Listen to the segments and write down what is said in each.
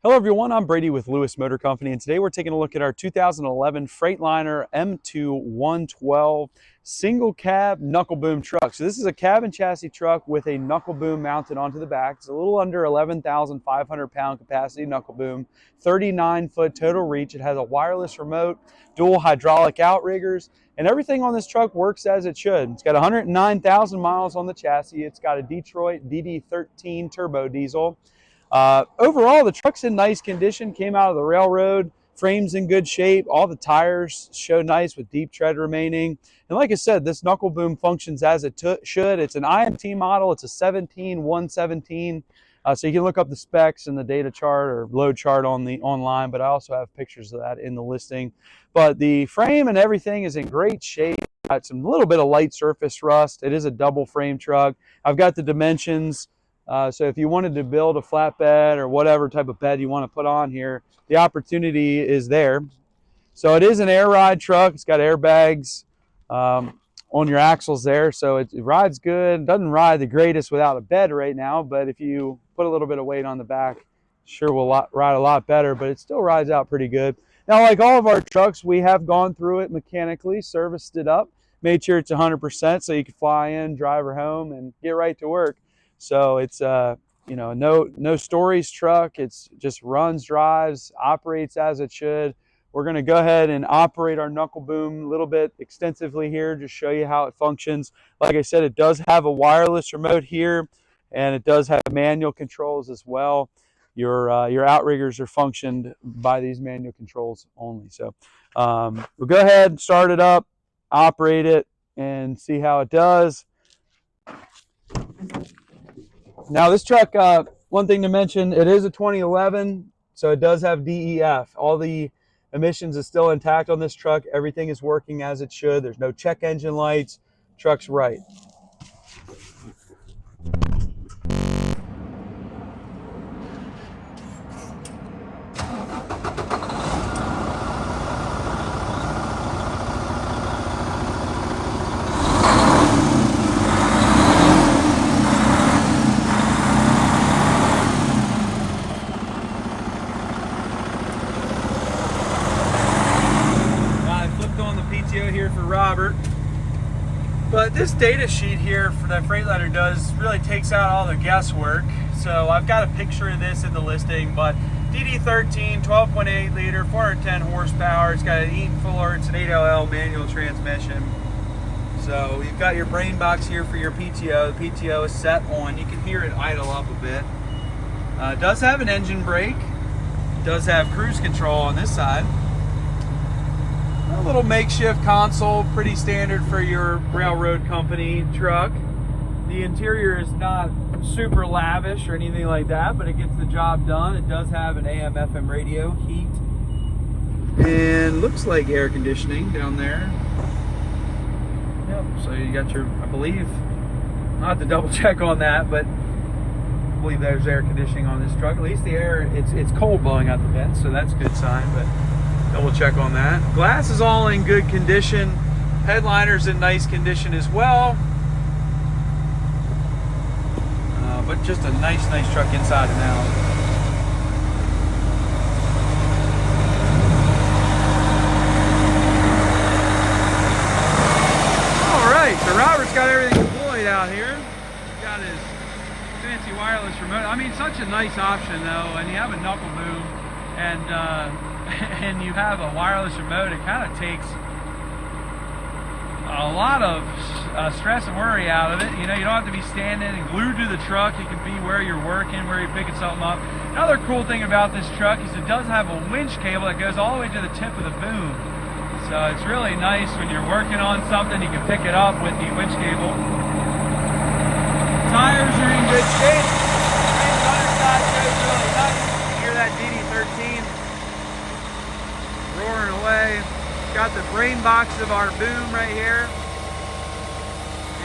Hello everyone, I'm Brady with Lewis Motor Company, and today we're taking a look at our 2011 Freightliner M2 112 single cab knuckle boom truck. So this is a cab and chassis truck with a knuckle boom mounted onto the back. It's a little under 11,500 pound capacity knuckle boom, 39-foot total reach. It has a wireless remote, dual hydraulic outriggers, and everything on this truck works as it should. It's got 109,000 miles on the chassis. It's got a Detroit DD13 turbo diesel. Overall, the truck's in nice condition, came out of the railroad, frame's in good shape, all the tires show nice with deep tread remaining. And like I said, this knuckle boom functions as it should. It's an IMT model, it's a 17117. So you can look up the specs and the data chart or load chart online, but I also have pictures of that in the listing. But the frame and everything is in great shape. Got some little bit of light surface rust. It is a double frame truck. I've got the dimensions. So if you wanted to build a flatbed or whatever type of bed you want to put on here, the opportunity is there. So it is an air ride truck. It's got airbags on your axles there, so it rides good. It doesn't ride the greatest without a bed right now, but if you put a little bit of weight on the back, sure will ride a lot better, but it still rides out pretty good. Now, like all of our trucks, we have gone through it mechanically, serviced it up, made sure it's 100% so you can fly in, drive her home, and get right to work. So it's no stories truck. It's just runs, drives, operates as it should. We're going to go ahead and operate our knuckle boom a little bit extensively here, just show you how it functions. Like I said, it does have a wireless remote here, and it does have manual controls as well. Your outriggers are functioned by these manual controls only. So we'll go ahead and start it up, operate it, and see how it does. Now this truck, one thing to mention, it is a 2011, so it does have DEF. All the emissions is still intact on this truck. Everything is working as it should. There's no check engine lights. Truck's right. Here for Robert, but this data sheet here for that Freightliner does really takes out all the guesswork. So I've got a picture of this in the listing, but DD13, 12.8 liter, 410 horsepower. It's got an Eaton Fuller, it's an 8LL manual transmission. So you've got your brain box here for your PTO. The PTO is set on. You can hear it idle up a bit. It does have an engine brake. It does have cruise control on this side. A little makeshift console, pretty standard for your railroad company truck. The interior is not super lavish or anything like that, but it gets the job done. It does have an AM/FM radio, heat, and looks like air conditioning down there. Yep, so you got your, I believe, I'll have to double check on that, but I believe there's air conditioning on this truck. At least the air, it's cold blowing out the vents, so that's a good sign, but double check on that. Glass is all in good condition. Headliner's in nice condition as well. But just a nice truck inside and out. All right, so Robert's got everything deployed out here. He's got his fancy wireless remote. I mean, such a nice option though, and you have a knuckle boom, and you have a wireless remote. It kind of takes a lot of stress and worry out of it. You know, you don't have to be standing and glued to the truck. You can be where you're working, where you're picking something up. Another cool thing about this truck is it does have a winch cable that goes all the way to the tip of the boom. So it's really nice when you're working on something, you can pick it up with the winch cable. Tires are in good shape. The underside goes really nice. You hear that DD13 roaring away. Got the brain box of our boom right here,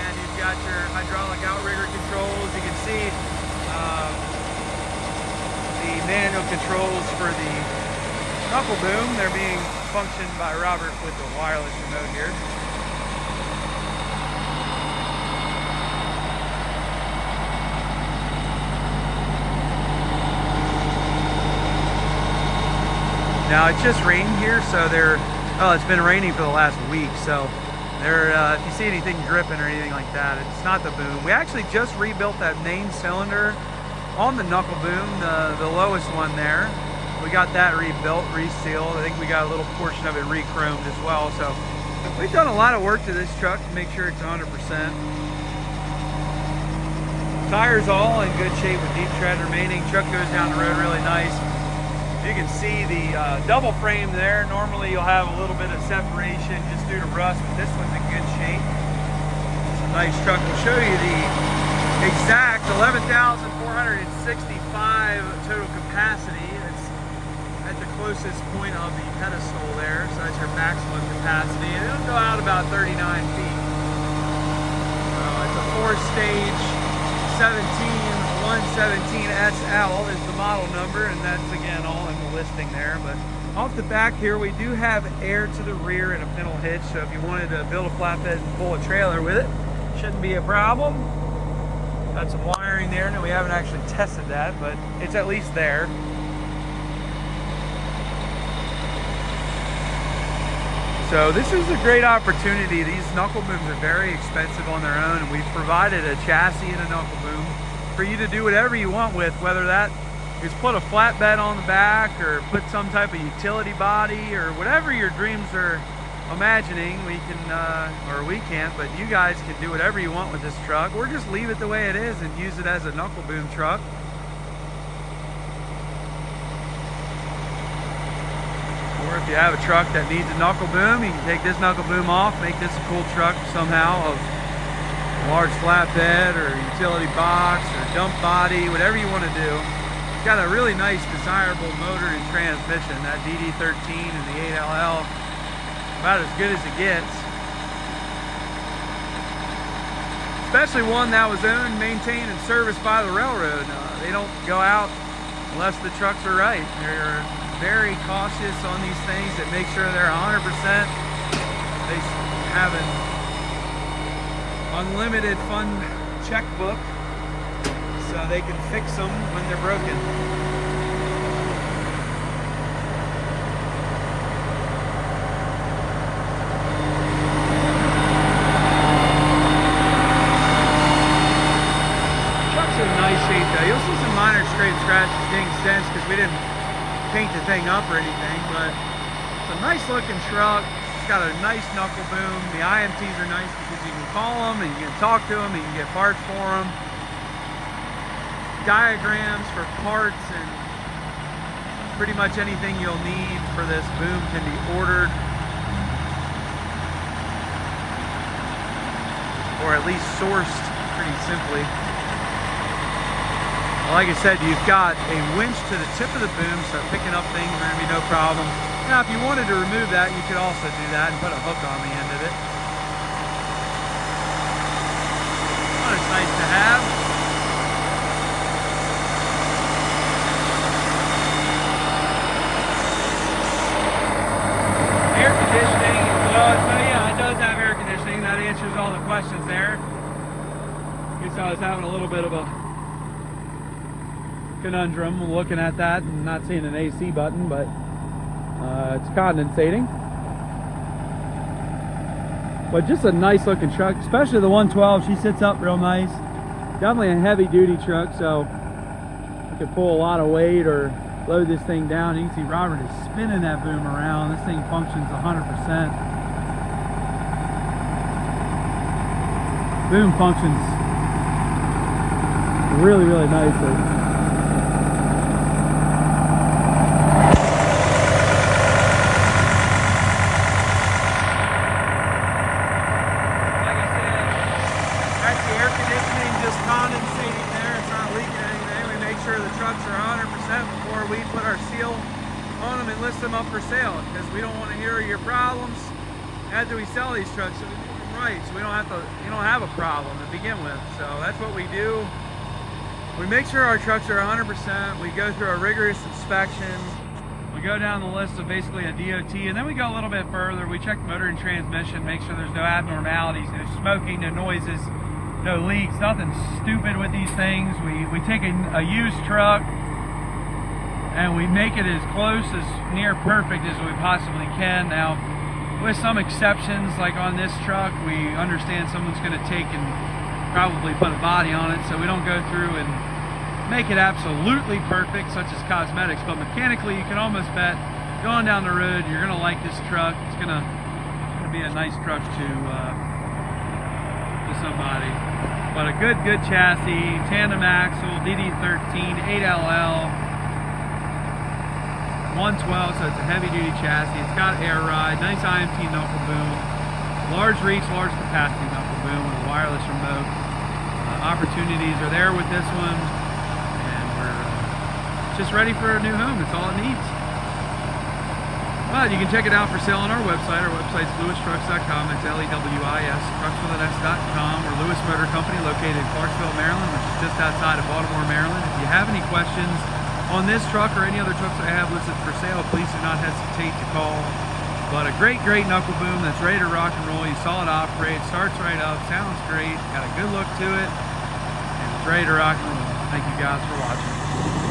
and you've got your hydraulic outrigger controls. You can see the manual controls for the knuckle boom. They're being functioned by Robert with the wireless remote here. Now it's just rained here, so it's been raining for the last week, so if you see anything dripping or anything like that, it's not the boom. We actually just rebuilt that main cylinder on the Knuckleboom, the lowest one there. We got that rebuilt, resealed. I think we got a little portion of it re-chromed as well. So we've done a lot of work to this truck to make sure it's 100%. Tires all in good shape with deep tread remaining. Truck goes down the road really nice. You can see the double frame there. Normally you'll have a little bit of separation just due to rust, but this one's in good shape. It's a nice truck. We'll show you the exact 11,465 total capacity. It's at the closest point of the pedestal there, so that's your maximum capacity. And it'll go out about 39 feet. It's a 4-stage 117 SL is the model number, and that's again all in the listing there. But off the back here, we do have air to the rear and a pintle hitch, so if you wanted to build a flatbed and pull a trailer with it, shouldn't be a problem. Got some wiring there. No, we haven't actually tested that, but it's at least there. So this is a great opportunity. These Knucklebooms are very expensive on their own, and we've provided a chassis and a Knuckleboom for you to do whatever you want with, whether that is put a flatbed on the back or put some type of utility body or whatever your dreams are imagining. We can, or we can't, but you guys can do whatever you want with this truck, or just leave it the way it is and use it as a Knuckleboom truck. Or if you have a truck that needs a Knuckleboom, you can take this Knuckleboom off, make this a cool truck somehow of a large flatbed or utility box or dump body, whatever you want to do. It's got a really nice, desirable motor and transmission. That DD13 and the 8LL, about as good as it gets. Especially one that was owned, maintained, and serviced by the railroad. They don't go out unless the trucks are right. They're very cautious on these things that make sure they're 100%. They have an unlimited fund checkbook so they can fix them when they're broken. Truck's in nice shape though. You'll see some minor scrape scratches, ding dents, because we didn't paint the thing up or anything, but it's a nice looking truck. It's got a nice Knuckleboom. The IMTs are nice because you can call them and you can talk to them and you can get parts for them. Diagrams for parts and pretty much anything you'll need for this boom can be ordered, or at least sourced pretty simply. Like I said, you've got a winch to the tip of the boom, so picking up things are going to be no problem. Now, if you wanted to remove that, you could also do that and put a hook on the end of it. Well, it's nice to have. Air conditioning. Well, so yeah, it does have air conditioning. That answers all the questions there. I guess I was having a little bit of a conundrum looking at that and not seeing an AC button, but it's condensating. But just a nice looking truck, especially the 112. She sits up real nice. Definitely a heavy duty truck, so you can pull a lot of weight or load this thing down. You can see Robert is spinning that boom around. This thing functions 100%. Boom functions really, really nicely. We put our seal on them and list them up for sale, because we don't want to hear your problems after we sell these trucks, so we do them right, so you don't have a problem to begin with. So that's what we do. We make sure our trucks are 100%. We go through a rigorous inspection. We go down the list of basically a DOT, and then we go a little bit further. We check motor and transmission, make sure there's no abnormalities, no smoking, no noises, no leaks, nothing stupid with these things. We take a used truck and we make it as close, as near perfect as we possibly can. Now, with some exceptions, like on this truck, we understand someone's going to take and probably put a body on it, so we don't go through and make it absolutely perfect, such as cosmetics, but mechanically you can almost bet going down the road you're going to like this truck. It's going to be a nice truck to somebody. But a good chassis, tandem axle, DD13, 8LL, 112, so it's a heavy duty chassis. It's got air ride, nice IMT knuckle boom, large reach, large capacity knuckle boom with a wireless remote. Opportunities are there with this one, and we're just ready for a new home. That's all it needs. But you can check it out for sale on our website. Our website's lewistrucks.com. It's LEWIS, truckswithan S.com. We're Lewis Motor Company, located in Clarksville, Maryland, which is just outside of Baltimore, Maryland. If you have any questions on this truck or any other trucks that I have listed for sale, please do not hesitate to call. But a great knuckle boom that's ready to rock and roll. You saw it operate, starts right up, sounds great, got a good look to it, and it's ready to rock and roll. Thank you guys for watching.